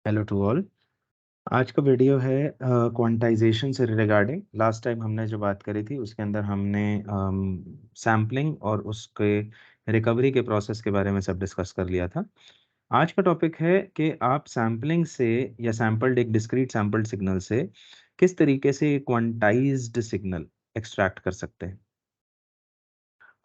Hello to all. आज का video है क्वांटाइजेशन से रिगार्डिंग। लास्ट टाइम हमने जो बात करी थी उसके अंदर हमने सैम्पलिंग और उसके रिकवरी के प्रोसेस के बारे में सब डिस्कस कर लिया था। आज का टॉपिक है कि आप सैम्पलिंग से या सैम्पल्ड एक डिस्क्रीट सैम्पल्ड सिग्नल से किस तरीके से क्वांटाइज्ड सिग्नल एक्सट्रैक्ट कर सकते हैं।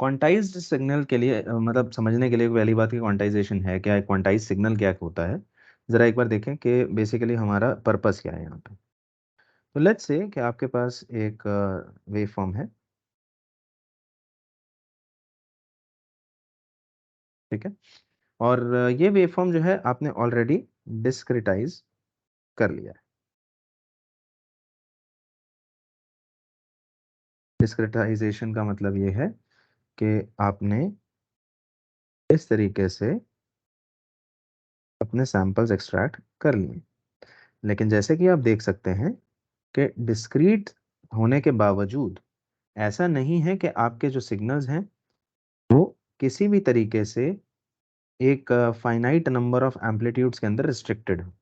क्वांटाइज्ड सिग्नल के लिए मतलब समझने के लिए पहली बात की क्वांटाइजेशन है क्या, क्वांटाइज सिग्नल क्या होता है। जरा एक बार देखें कि बेसिकली हमारा पर्पस क्या है यहाँ पे। तो लेट्स से कि आपके पास एक वेव फॉर्म है, ठीक है। और ये वेव फॉर्म जो है आपने ऑलरेडी डिस्क्रिटाइज कर लिया है। डिस्क्रिटाइजेशन का मतलब ये है कि आपने इस तरीके से अपने सैंपल्स एक्सट्रैक्ट कर लिए। लेकिन जैसे कि आप देख सकते हैं कि डिस्क्रीट होने के बावजूद ऐसा नहीं है कि आपके जो सिग्नल्स हैं वो किसी भी तरीके से एक फाइनाइट नंबर ऑफ एम्पलीट्यूड्स के अंदर रिस्ट्रिक्टेड हो।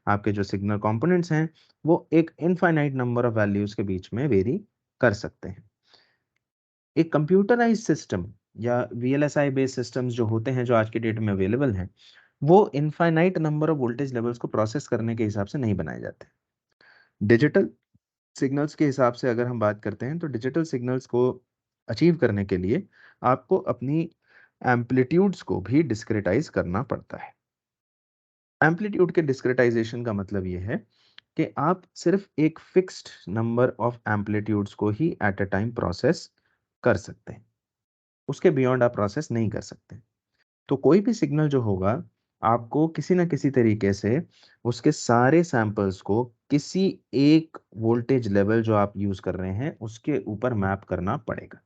आपके जो सिग्नल कंपोनेंट्स हैं वो एक इनफाइनाइट नंबर ऑफ वैल्यूज के बीच में वेरी कर सकते हैं। एक कंप्यूटराइज सिस्टम या वीएलएसआई बेस्ड सिस्टम्स जो होते हैं, जो आज के डेट में अवेलेबल हैं, वो infinite number of voltage levels को प्रोसेस करने के हिसाब से नहीं बनाए जाते। डिजिटल सिग्नल्स के हिसाब से अगर हम बात करते हैं तो डिजिटल सिग्नल्स को अचीव करने के लिए आपको अपनी एम्पलीट्यूड्स को भी डिस्क्रिटाइज करना पड़ता है। एम्पलीट्यूड के डिस्क्रिटाइजेशन का मतलब ये है कि आप सिर्फ एक फिक्स्ड नंबर ऑफ एम्पलीट्यूड्स को ही एट अ टाइम प्रोसेस कर सकते हैं, उसके बियॉन्ड आप प्रोसेस नहीं कर सकते। तो कोई भी सिग्नल जो होगा आपको किसी ना किसी तरीके से उसके सारे सैंपल्स को किसी एक वोल्टेज लेवल जो आप यूज कर रहे हैं उसके ऊपर मैप करना पड़ेगा।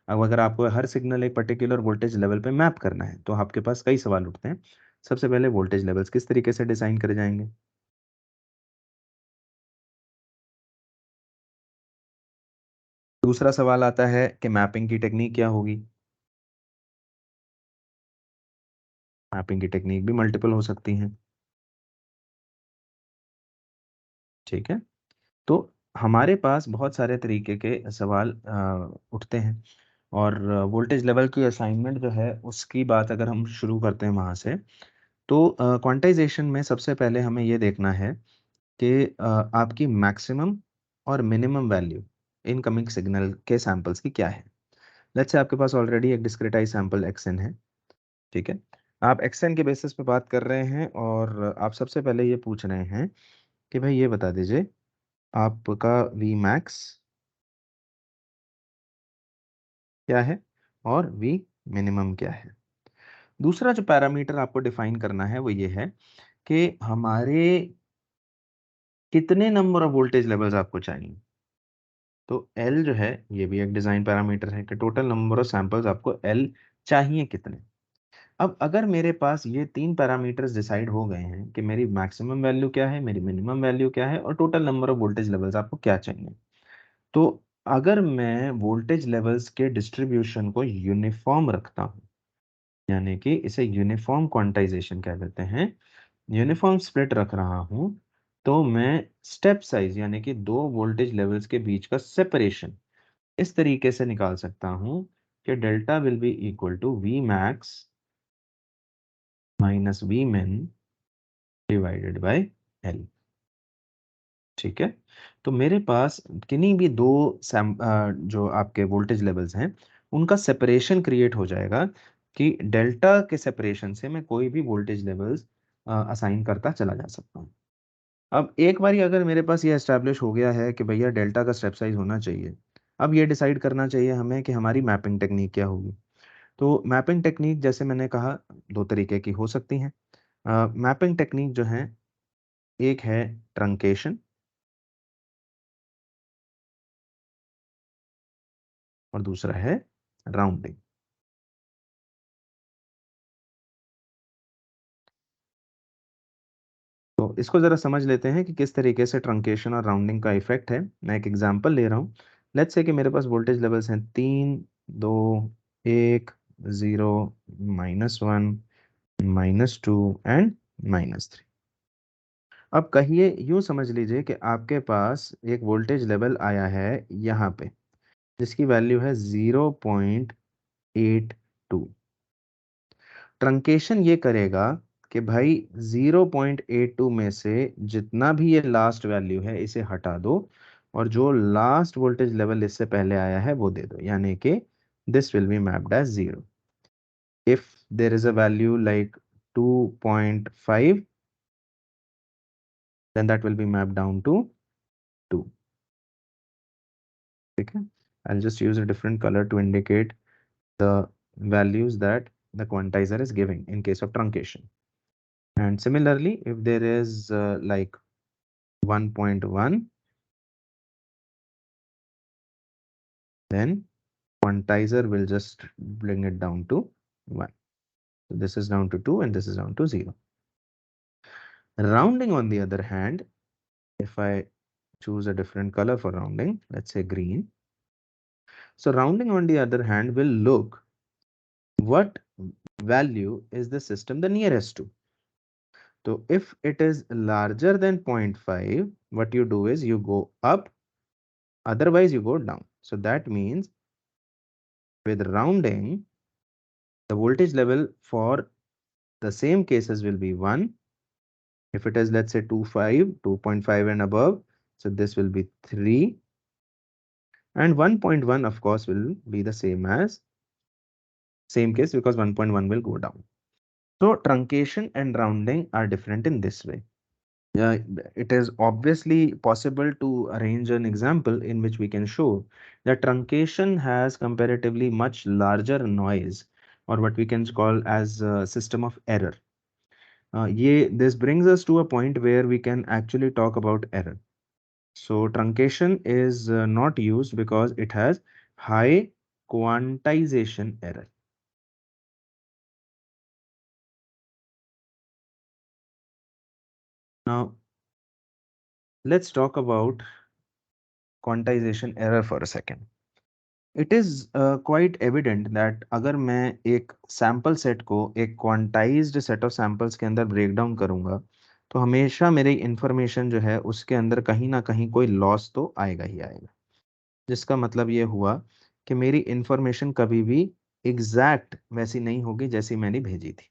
अब अगर आपको हर सिग्नल एक पर्टिकुलर वोल्टेज लेवल पे मैप करना है तो आपके पास कई सवाल उठते हैं। सबसे पहले वोल्टेज लेवल्स किस तरीके से डिजाइन करे जाएंगे। दूसरा सवाल आता है कि मैपिंग की टेक्निक क्या होगी। मैपिंग की टेक्निक भी मल्टीपल हो सकती हैं, ठीक है। तो हमारे पास बहुत सारे तरीके के सवाल उठते हैं। और वोल्टेज लेवल की असाइनमेंट जो है उसकी बात अगर हम शुरू करते हैं वहाँ से, तो क्वांटाइजेशन में सबसे पहले हमें ये देखना है कि आपकी मैक्सिमम और मिनिमम वैल्यू इनकमिंग सिग्नल के सैंपल्स की क्या है। लेट्स से आपके पास ऑलरेडी एक डिस्क्रिटाइज सैंपल एक्सएन है, ठीक है। आप एक्सएन के बेसिस पे बात कर रहे हैं और आप सबसे पहले ये पूछ रहे हैं कि भाई ये बता दीजिए आपका वी मैक्स क्या है और वी मिनिमम क्या है। दूसरा जो पैरामीटर आपको डिफाइन करना है वो ये है कि हमारे कितने नंबर ऑफ वोल्टेज लेवल्स आपको चाहिए। तो एल जो है ये भी एक डिजाइन पैरामीटर है कि टोटल नंबर ऑफ सैंपल्स आपको एल चाहिए कितने। अब अगर मेरे पास ये तीन पैरामीटर्स डिसाइड हो गए हैं कि मेरी मैक्सिमम वैल्यू क्या है, मेरी मिनिमम वैल्यू क्या है और total number of voltage levels आपको क्या चाहिए, तो अगर मैं वोल्टेज लेवल्स के डिस्ट्रीब्यूशन को यूनिफॉर्म रखता हूँ, यानी कि इसे यूनिफॉर्म क्वांटाइजेशन कह देते हैं, यूनिफॉर्म स्प्लिट रख रहा हूँ, तो मैं स्टेप साइज यानी कि दो वोल्टेज लेवल्स के बीच का सेपरेशन इस तरीके से निकाल सकता हूँ कि delta will be equal to V max minus V min divided by L, ठीक है। तो मेरे पास किन्हीं भी दो जो आपके वोल्टेज लेवल्स हैं उनका सेपरेशन क्रिएट हो जाएगा कि डेल्टा के सेपरेशन से मैं कोई भी वोल्टेज लेवल्स असाइन करता चला जा सकता हूँ। अब एक बारी अगर मेरे पास ये एस्टैब्लिश हो गया है कि भैया डेल्टा का स्टेप साइज होना चाहिए, अब ये डिसाइड करना चाहिए हमें कि हमारी मैपिंग टेक्निक क्या होगी। तो मैपिंग टेक्निक जैसे मैंने कहा दो तरीके की हो सकती हैं। मैपिंग टेक्निक जो है एक है ट्रंकेशन और दूसरा है राउंडिंग। तो इसको जरा समझ लेते हैं कि किस तरीके से ट्रंकेशन और राउंडिंग का इफेक्ट है। मैं एक एग्जांपल ले रहा हूँ। लेट्स से कि मेरे पास वोल्टेज लेवल्स हैं 3, 2, 1, 0, -1, -2 एंड -3। अब कहिए, यूं समझ लीजिए कि आपके पास एक वोल्टेज लेवल आया है यहाँ पे, जिसकी वैल्यू है 0.82। ट्रंकेशन ये करेगा कि भाई 0.82 में से जितना भी ये लास्ट वैल्यू है इसे हटा दो, और जो लास्ट वोल्टेज लेवल इससे पहले आया है वो दे दो, यानी कि this will be mapped as 0। If there is a value like 2.5, then that will be mapped down to 2. Okay, I'll just use a different color to indicate the values that the quantizer is giving in case of truncation. And similarly, if there is like 1.1, then quantizer will just bring it down to 1. So this is down to 2 and this is down to 0. Rounding, on the other hand, if I choose a different color for rounding, let's say green. So rounding, on the other hand, will look what value is the system the nearest to. So if it is larger than 0.5, what you do is you go up, otherwise you go down. So that means with rounding, the voltage level for the same cases will be 1. If it is, let's say 2.5 and above, so this will be 3. And 1.1 of course will be the same case, because 1.1 will go down. So truncation and rounding are different in this way. It is obviously possible to arrange an example in which we can show that truncation has comparatively much larger noise, or what we can call as a system of error. This brings us to a point where we can actually talk about error. So truncation is not used because it has high quantization error. Now, let's talk about quantization error for a second. It is quite evident that अगर मैं एक sample set को एक quantized set of samples के अंदर break down करूंगा, तो हमेशा मेरी इंफॉर्मेशन जो है उसके अंदर कहीं ना कहीं कोई लॉस तो आएगा ही आएगा, जिसका मतलब ये हुआ कि मेरी इंफॉर्मेशन कभी भी एग्जैक्ट वैसी नहीं होगी जैसी मैंने भेजी थी,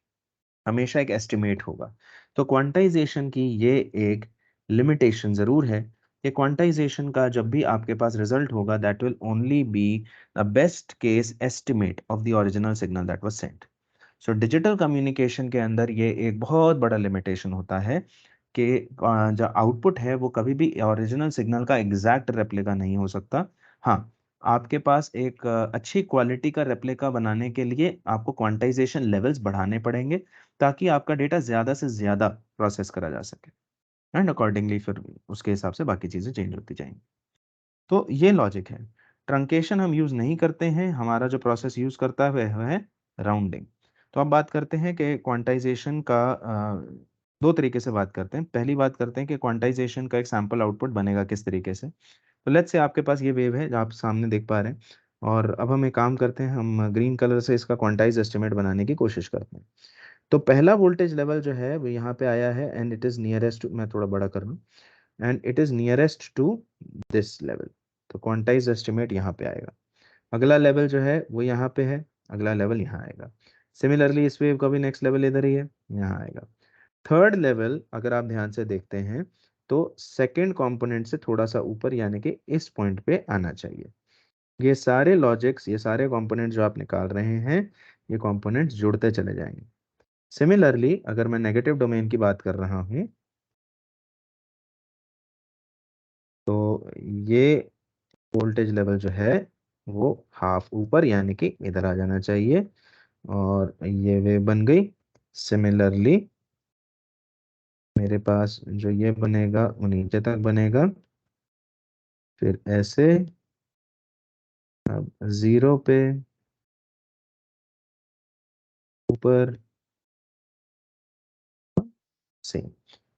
हमेशा एक एस्टिमेट होगा। तो क्वांटाइजेशन की ये एक लिमिटेशन ज़रूर है कि क्वांटाइजेशन का जब भी आपके पास रिजल्ट होगा, that will only be the best case estimate of the original signal that was sent. So digital communication के अंदर ये एक बहुत बड़ा लिमिटेशन होता है कि जो आउटपुट है वो कभी भी ओरिजिनल सिग्नल का एग्जैक्ट रेप्लिका नहीं हो सकता। हाँ, आपके पास एक अच्छी क्वालिटी का रेप्लिका बनाने के लिए आपको क्वांटाइजेशन लेवल्स बढ़ाने पड़ेंगे, ताकि आपका डेटा ज़्यादा से ज़्यादा प्रोसेस करा जा सके, एंड अकॉर्डिंगली फिर उसके हिसाब से बाकी चीज़ें चेंज होती जाएंगी। तो ये लॉजिक है। ट्रंकेशन हम यूज़ नहीं करते हैं, हमारा जो प्रोसेस यूज़ करता है वह है राउंडिंग। तो अब बात करते हैं कि क्वांटाइजेशन का दो तरीके से बात करते हैं। पहली बात करते हैं कि क्वांटाइजेशन का एक सैंपल आउटपुट बनेगा किस तरीके से। तो लेट्स से आपके पास ये वेव है जो आप सामने देख पा रहे हैं, और अब हम एक काम करते हैं, हम ग्रीन कलर से इसका क्वांटाइज एस्टिमेट बनाने की कोशिश करते हैं। तो पहला वोल्टेज लेवल जो है वो यहाँ पे आया है, एंड इट इज़ नियरेस्ट, मैं थोड़ा बड़ा कर रहा हूँ, and it is nearest to this level. तो क्वांटाइज एस्टिमेट यहाँ पे आएगा। अगला लेवल जो है वो यहाँ पे है, अगला लेवल यहाँ आएगा। सिमिलरली इस वेव का भी नेक्स्ट लेवल इधर ही है, यहाँ आएगा। थर्ड लेवल अगर आप ध्यान से देखते हैं तो सेकेंड कंपोनेंट से थोड़ा सा ऊपर, यानी कि इस पॉइंट पे आना चाहिए। ये सारे लॉजिक्स, ये सारे कंपोनेंट्स जो आप निकाल रहे हैं, ये कंपोनेंट्स जुड़ते चले जाएंगे। सिमिलरली अगर मैं नेगेटिव डोमेन की बात कर रहा हूँ, तो ये वोल्टेज लेवल जो है वो हाफ ऊपर, यानी कि इधर आ जाना चाहिए, और ये वेव बन गई। सिमिलरली मेरे पास जो ये बनेगा वो नीचे तक बनेगा, फिर ऐसे, अब 0 पे, ऊपर, सेम।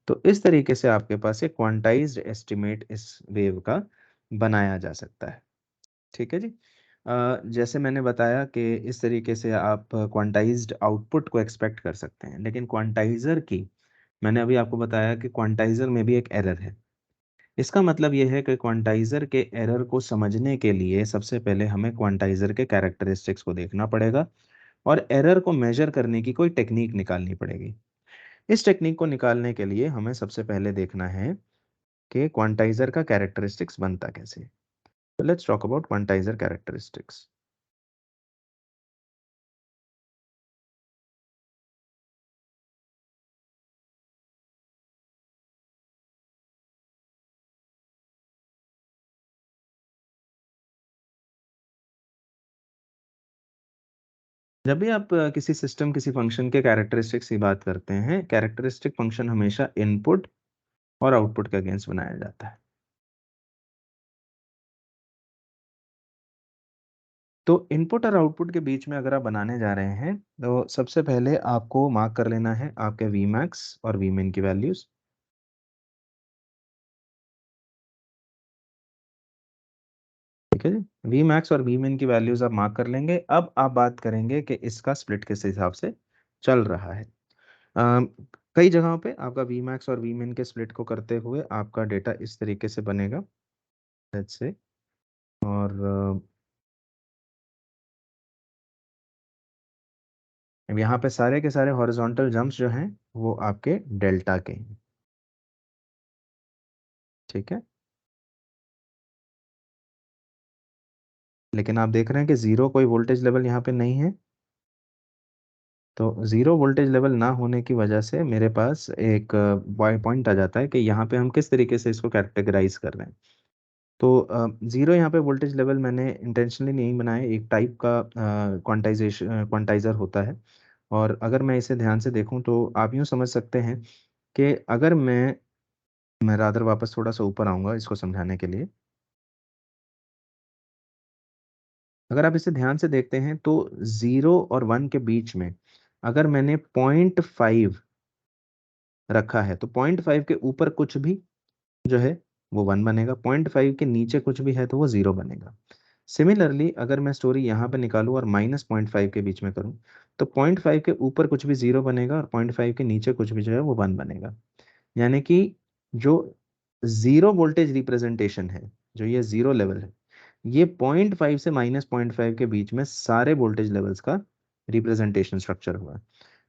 तो इस तरीके से आपके पास एक क्वांटाइज्ड एस्टिमेट इस वेव का बनाया जा सकता है। ठीक है जी। जैसे मैंने बताया कि इस तरीके से आप क्वांटाइज्ड आउटपुट को एक्सपेक्ट कर सकते हैं, लेकिन क्वांटाइजर की मैंने अभी आपको बताया कि क्वांटाइजर में भी एक एरर है। इसका मतलब यह है कि क्वांटाइजर के एरर को समझने के लिए सबसे पहले हमें क्वांटाइजर के कैरेक्टरिस्टिक्स को देखना पड़ेगा और एरर को मेजर करने की कोई टेक्निक निकालनी पड़ेगी। इस टेक्निक को निकालने के लिए हमें सबसे पहले देखना है कि क्वांटाइजर का कैरेक्टरिस्टिक्स बनता कैसे है। तो लेट्स टॉक अबाउट क्वांटाइजर कैरेक्टरिस्टिक्स। जब भी आप किसी सिस्टम किसी फंक्शन के कैरेक्टरिस्टिक्स की बात करते हैं, कैरेक्टरिस्टिक फंक्शन हमेशा इनपुट और आउटपुट के अगेंस्ट बनाया जाता है। तो इनपुट और आउटपुट के बीच में अगर आप बनाने जा रहे हैं तो सबसे पहले आपको मार्क कर लेना है आपके Vmax और Vmin की वैल्यूज। ठीक है जी, Vmax और Vmin की वैल्यूज आप मार्क कर लेंगे। अब आप बात करेंगे कि इसका स्प्लिट किस हिसाब से चल रहा है। अम, कई जगहों पे आपका Vmax और Vmin के स्प्लिट को करते हुए आपका डेटा इस तरीके से बनेगा, लेट्स से। और अब यहाँ पे सारे के सारे हॉरिजॉन्टल जंप्स जो हैं वो आपके डेल्टा के हैं। ठीक है, लेकिन आप देख रहे हैं कि जीरो कोई वोल्टेज लेवल यहाँ पे नहीं है। तो जीरो वोल्टेज लेवल ना होने की वजह से मेरे पास एक पॉइंट आ जाता है कि यहाँ पे हम किस तरीके से इसको कैटेगराइज कर रहे हैं। तो जीरो यहाँ पे वोल्टेज लेवल मैंने इंटेंशनली नहीं बनाया, एक टाइप का क्वांटाइजर होता है। और अगर मैं इसे ध्यान से देखूं तो आप यूँ समझ सकते हैं कि अगर मैं रादर वापस थोड़ा सा ऊपर आऊँगा इसको समझाने के लिए। अगर आप इसे ध्यान से देखते हैं तो जीरो और वन के बीच में अगर मैंने 0.5 रखा है तो 0.5 के ऊपर कुछ भी जो है वो वन बनेगा, 0.5 के नीचे कुछ भी है तो वो जीरो बनेगा। सिमिलरली अगर मैं स्टोरी यहाँ पे निकालूं और -0.5 के बीच में करूं तो 0.5 के ऊपर कुछ भी जीरो बनेगा और 0.5 के नीचे कुछ भी जो है वो वन बनेगा। यानी कि जो जीरो वोल्टेज रिप्रेजेंटेशन है, जो ये जीरो लेवल है, ये 0.5 से -0.5 के बीच में सारे वोल्टेज लेवल्स का रिप्रेजेंटेशन स्ट्रक्चर हुआ।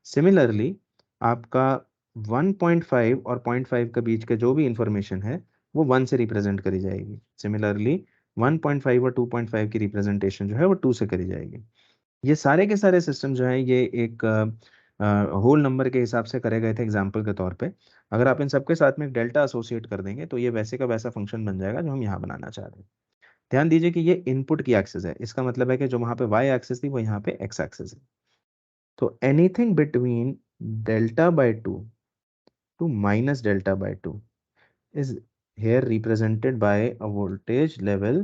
सिमिलरली आपका 1.5 और 0.5 के बीच के जो भी इंफॉर्मेशन है वो वन से रिप्रेजेंट करी जाएगी। सिमिलरली 1.5 और 2.5 की रिप्रेजेंटेशन जो है वो टू से करी जाएगी। ये सारे के सारे सिस्टम जो है ये एक होल नंबर के हिसाब से करे गए थे एग्जाम्पल के तौर पे। अगर आप इन सबके साथ में एक डेल्टा एसोसिएट कर देंगे तो ये वैसे का वैसा फंक्शन बन जाएगा जो हम यहाँ बनाना चाह रहे हैं। ध्यान दीजिए कि ये इनपुट की एक्सिस है, इसका मतलब है कि जो वहां पे वाई एक्सिस थी वो यहाँ पे एक्स एक्सिस है। तो anything between delta by two to minus delta by two is here represented by a voltage level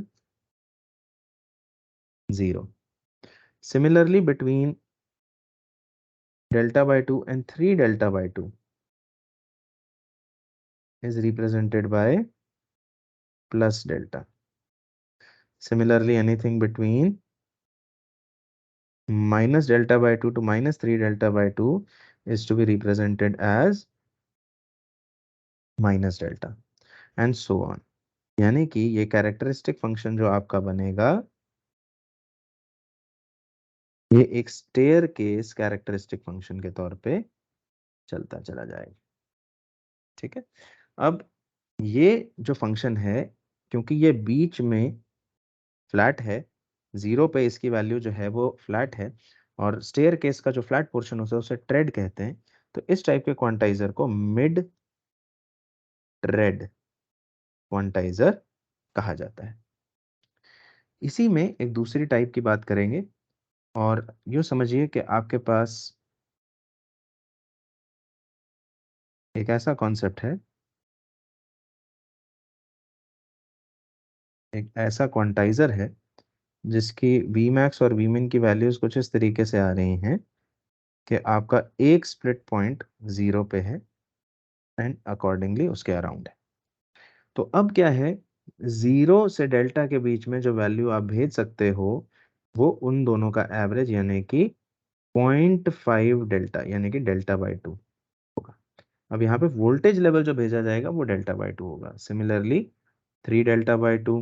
0. Similarly, between delta by 2 and 3 delta by 2 is represented by plus delta. Similarly, anything between minus delta by 2 to minus 3 delta by 2 is to be represented as minus delta and so on. यानी कि ये characteristic function जो आपका बनेगा ये एक stair case characteristic function के तौर पे चलता चला जाएगा। ठीक है, अब ये जो फंक्शन है क्योंकि ये बीच में फ्लैट है, जीरो पे इसकी वैल्यू जो है वो फ्लैट है और स्टेयर केस का जो फ्लैट पोर्शन होता है उसे ट्रेड कहते हैं। तो इस टाइप के क्वांटाइजर को मिड ट्रेड क्वांटाइजर कहा जाता है। इसी में एक दूसरी टाइप की बात करेंगे और यूं समझिए कि आपके पास एक ऐसा कॉन्सेप्ट है, एक ऐसा क्वांटाइजर है जिसकी Vmax और Vmin की वैल्यूज कुछ इस तरीके से आ रही हैं कि आपका एक स्प्लिट पॉइंट जीरो पे है एंड अकॉर्डिंगली उसके अराउंड है। तो अब क्या है, जीरो से डेल्टा के बीच में जो वैल्यू आप भेज सकते हो वो उन दोनों का एवरेज यानी कि 0.5 डेल्टा यानी कि डेल्टा बाय टू होगा। अब यहाँ पे वोल्टेज लेवल जो भेजा जाएगा वो डेल्टा बाई टू होगा। Similarly 3 delta by two,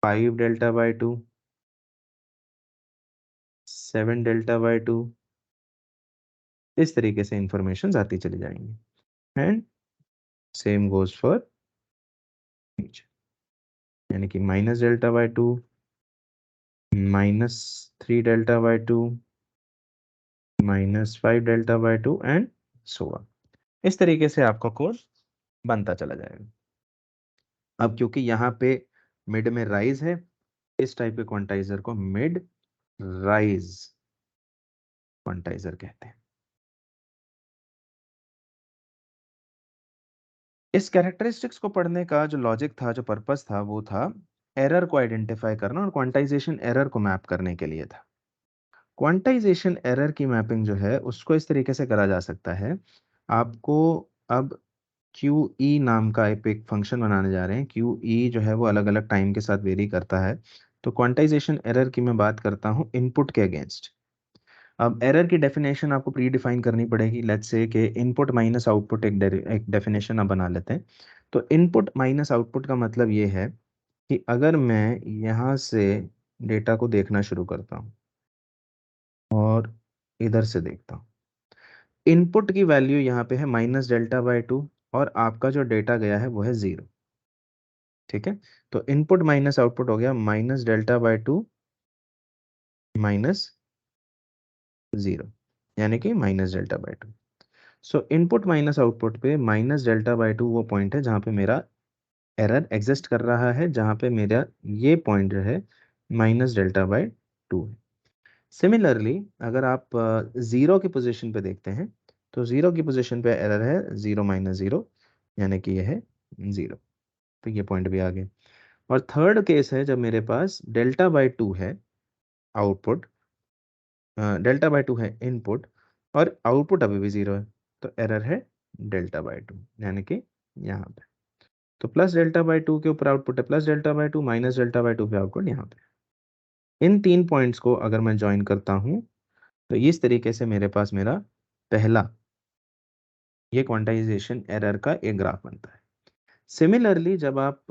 5 delta by two, 7 delta by two, इस तरीके से इंफॉर्मेशन आती चली जाएंगी। एंड सेम गोज फॉर नीचे, यानी कि minus delta by two, -3 delta by two, -5 delta by two and so on. इस तरीके से आपका कोड बनता चला जाएगा। अब क्योंकि यहाँ पे मिड में राइज है, इस टाइप के क्वांटाइजर को मिड राइज क्वांटाइजर कहते हैं। इस कैरेक्टरिस्टिक्स को पढ़ने का जो लॉजिक था, जो पर्पस था, वो था एरर को आइडेंटिफाई करना और क्वांटाइजेशन एरर को मैप करने के लिए था। क्वांटाइजेशन एरर की मैपिंग जो है उसको इस तरीके से करा जा सकता है। आपको अब QE नाम का एक फंक्शन बनाने जा रहे हैं। QE जो है वो अलग अलग टाइम के साथ वेरी करता है। तो क्वांटाइजेशन एरर की मैं बात करता हूँ इनपुट के अगेंस्ट। अब एरर की डेफिनेशन आपको प्री डिफाइन करनी पड़ेगी। लेट्स से कि इनपुट माइनस आउटपुट एक डेफिनेशन आप बना लेते हैं। तो इनपुट माइनस आउटपुट का मतलब ये है कि अगर मैं यहाँ से डेटा को देखना शुरू करता हूँ और इधर से देखता हूँ, इनपुट की वैल्यू यहाँ पे है -डेल्टा/2 और आपका जो डेटा गया है वो है 0। ठीक है, तो इनपुट माइनस आउटपुट हो गया -डेल्टा/2 -0, यानी कि -डेल्टा/2। सो इनपुट माइनस आउटपुट पे -डेल्टा/2 वो पॉइंट है जहाँ पे मेरा एरर एग्जिस्ट कर रहा है, जहाँ पे मेरा ये पॉइंट जो है -डेल्टा/2 है। सिमिलरली अगर आप जीरो की पोजीशन पे देखते हैं, तो जीरो की पोजीशन पे एरर है 0 - 0, यानी कि ये है 0। तो ये पॉइंट भी आ गए। और थर्ड केस है जब मेरे पास डेल्टा/2 है आउटपुट, डेल्टा/2 है इनपुट और आउटपुट अभी भी 0 है, तो एरर है डेल्टा/2, यानी कि यहाँ पे। तो +डेल्टा/2 के ऊपर आउटपुट है +डेल्टा/2, -डेल्टा/2 पे आउटपुट यहाँ पे। इन तीन पॉइंट्स को अगर मैं ज्वाइन करता हूँ तो इस तरीके से मेरे पास मेरा पहला ये क्वांटाइजेशन एरर का एक ग्राफ बनता है। सिमिलरली जब आप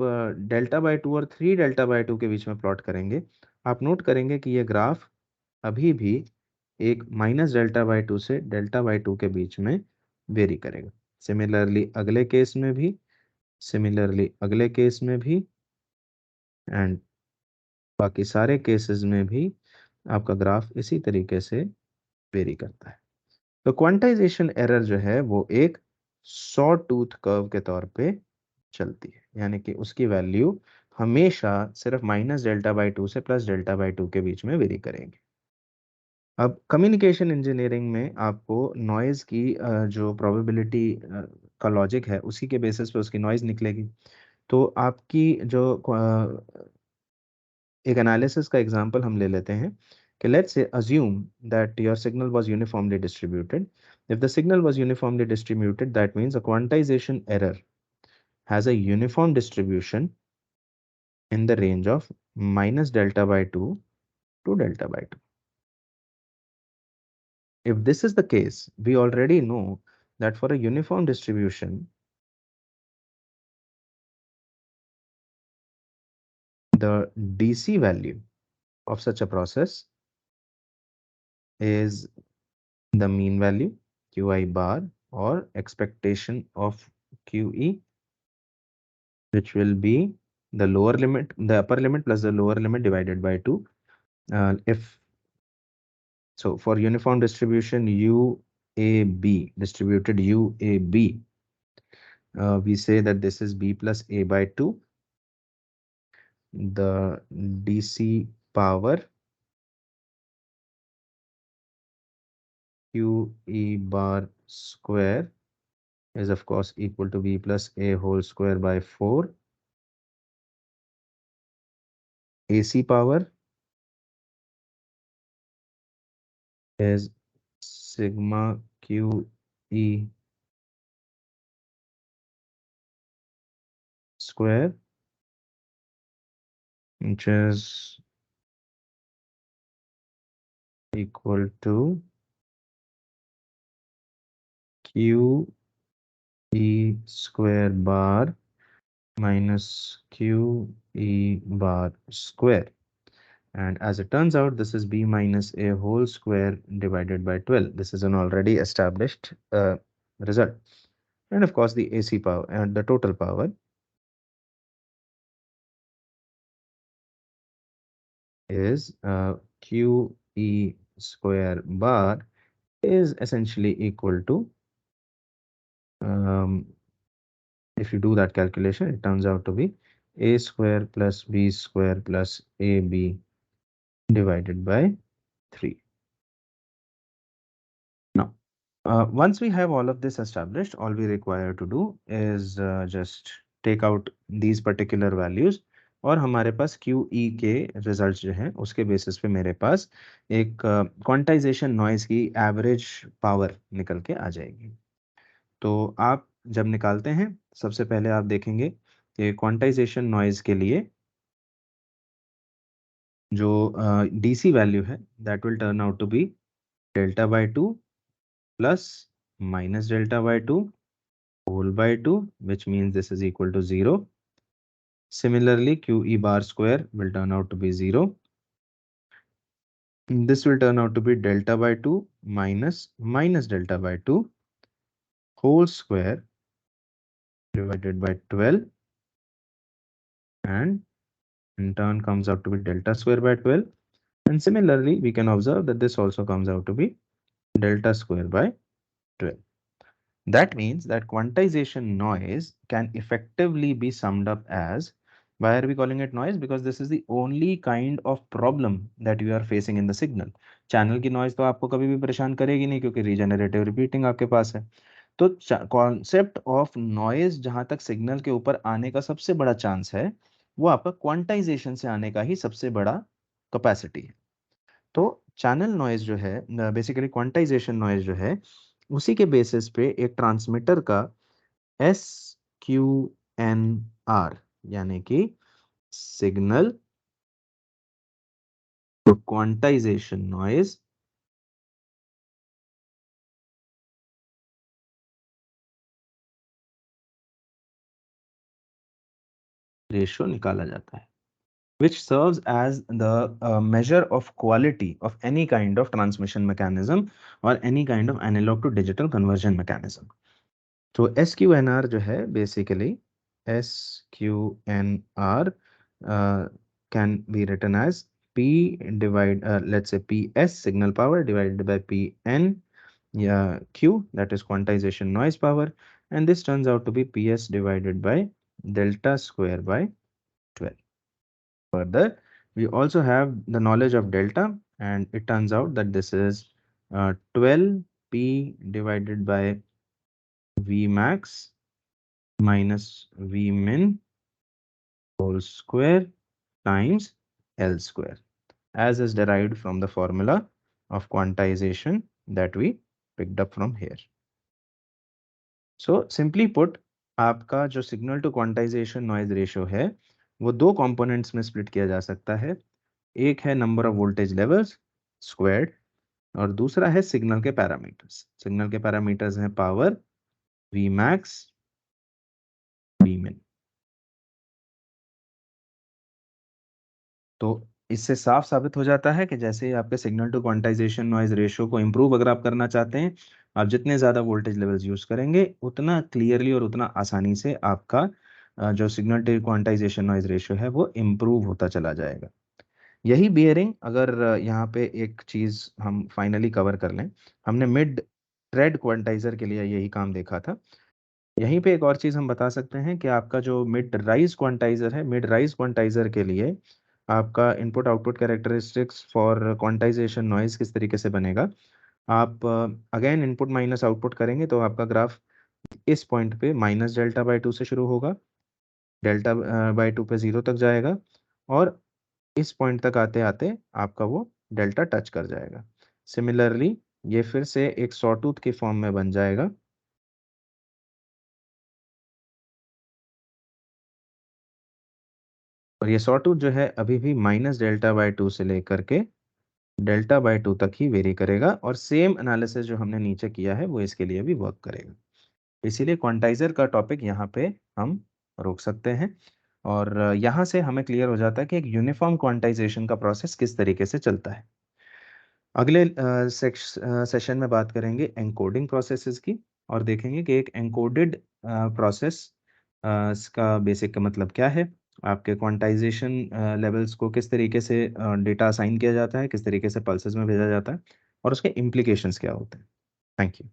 डेल्टा/2 और 3 डेल्टा/2 के बीच में प्लॉट करेंगे, आप नोट करेंगे कि ये ग्राफ अभी भी एक -डेल्टा/2 से डेल्टा/2 के बीच में वेरी करेगा। सिमिलरली अगले केस में भी, सिमिलरली अगले केस में भी एंड बाकी सारे केसेस में भी आपका ग्राफ इसी तरीके से वेरी करता है। तो क्वांटाइजेशन एरर जो है वो एक सॉ टूथ कर्व के तौर पे चलती है, यानी कि उसकी वैल्यू हमेशा सिर्फ -डेल्टा/2 से +डेल्टा/2 के बीच में वेरी करेंगे। अब कम्युनिकेशन इंजीनियरिंग में आपको नॉइज़ की जो प्रोबेबिलिटी का लॉजिक है उसी के बेसिस पे उसकी नॉइज़ निकलेगी। तो आपकी जो एक एनालिसिस का एग्जांपल हम ले लेते हैं कि let's say assume that your signal was uniformly distributed. If the signal was uniformly distributed that means a quantization error has a uniform distribution in the range of -delta/2 to delta/2. If this is the case, we already know that for a uniform distribution, the DC value of such a process is the mean value Qi bar or expectation of QE, which will be the lower limit, the upper limit plus the lower limit divided by 2. If so, for uniform distribution UAB, distributed UAB, we say that this is B plus A/2. The DC power QE bar square is of course equal to B plus A whole square by 4. AC power is sigma QE square, which is equal to Q E square bar minus QE bar square. And as it turns out, this is B minus A whole square divided by 12. This is an already established result. And of course, the AC power and the total power is QE square bar is essentially equal to, um, if you do that calculation, it turns out to be A square plus B square plus AB divided by 3. Now, once we have all of this established, all we require to do is just take out these particular values और हमारे पास QE के results जो हैं उसके basis पे मेरे पास एक quantization noise की एवरेज पावर निकल के आ जाएगी। तो आप जब निकालते हैं सबसे पहले आप देखेंगे कि क्वांटाइजेशन नॉइज के लिए जो DC वैल्यू है that will turn out to be delta by 2 plus minus delta by 2 whole by 2, which means this is equal to 0. Similarly, QE bar square will turn out to be 0. This will turn out to be delta by 2 minus delta by 2 whole square divided by 12, and in turn comes out to be delta square by 12. And similarly, we can observe that this also comes out to be delta square by 12. That means that quantization noise can effectively be summed up as, why are we calling it noise? Because this is the only kind of problem that you are facing in the signal. Channel की noise तो आपको कभी भी परेशान करेगी नहीं क्योंकि regenerative repeating आपके पास है। तो कॉन्सेप्ट ऑफ नॉइज जहां तक सिग्नल के ऊपर आने का सबसे बड़ा चांस है वो आपका क्वांटाइजेशन से आने का ही सबसे बड़ा कैपेसिटी है। तो चैनल नॉइज जो है, बेसिकली क्वांटाइजेशन नॉइज जो है, उसी के बेसिस पे एक ट्रांसमीटर का SQNR यानी कि signal to quantization noise ratio निकाला जाता है, which serves as the measure of quality of any kind of transmission mechanism or any kind of analog to digital conversion mechanism. तो SQNR जो है basically SQNR can be written as let's say PS signal power divided by PN, yeah, Q, that is quantization noise power, and this turns out to be PS divided by delta square by 12. Further, we also have the knowledge of delta, and it turns out that this is 12P divided by Vmax minus Vmin whole square times L square, as is derived from the formula of quantization that we picked up from here. So simply put, आपका जो signal to quantization noise ratio है वो दो components में split किया जा सकता है। एक है number of voltage levels squared और दूसरा है सिग्नल के पैरामीटर्स। सिग्नल के पैरामीटर्स हैं पावर, Vmax, Vmin। तो इससे साफ साबित हो जाता है कि जैसे ही आपके signal to quantization noise ratio को इम्प्रूव अगर आप करना चाहते हैं, आप जितने ज़्यादा वोल्टेज लेवल्स यूज़ करेंगे उतना क्लियरली और उतना आसानी से आपका जो signal to quantization noise ratio है वो इम्प्रूव होता चला जाएगा। यही बियरिंग अगर यहाँ पे एक चीज़ हम फाइनली कवर कर लें, हमने मिड थ्रेड क्वांटाइजर के लिए यही काम देखा था। यहीं पे एक और चीज़ हम बता सकते हैं कि आपका जो मिड राइज क्वांटाइजर है, मिड राइज क्वांटाइजर के लिए आपका input output characteristics for quantization noise किस तरीके से बनेगा। आप अगेन इनपुट माइनस आउटपुट करेंगे तो आपका ग्राफ इस पॉइंट पे माइनस डेल्टा बाई 2 से शुरू होगा, डेल्टा बाई 2 पे 0 तक जाएगा और इस पॉइंट तक आते आते आपका वो डेल्टा टच कर जाएगा। सिमिलरली ये फिर से एक सॉटूथ के फॉर्म में बन जाएगा और ये सॉटूथ जो है अभी भी माइनस डेल्टा बाई 2 से लेकर के डेल्टा बाय 2 तक ही वेरी करेगा और सेम एनालिसिस जो हमने नीचे किया है वो इसके लिए भी वर्क करेगा। इसीलिए क्वांटाइजर का टॉपिक यहाँ पे हम रोक सकते हैं और यहाँ से हमें क्लियर हो जाता है कि एक यूनिफॉर्म क्वांटाइजेशन का प्रोसेस किस तरीके से चलता है। अगले सेशन में बात करेंगे एन्कोडिंग प्रोसेसेस की और देखेंगे कि एक एन्कोडेड प्रोसेस का बेसिक का मतलब क्या है, आपके क्वांटाइजेशन लेवल्स को किस तरीके से डेटा असाइन किया जाता है, किस तरीके से पल्सेस में भेजा जाता है और उसके इम्प्लीकेशंस क्या होते हैं। Thank you.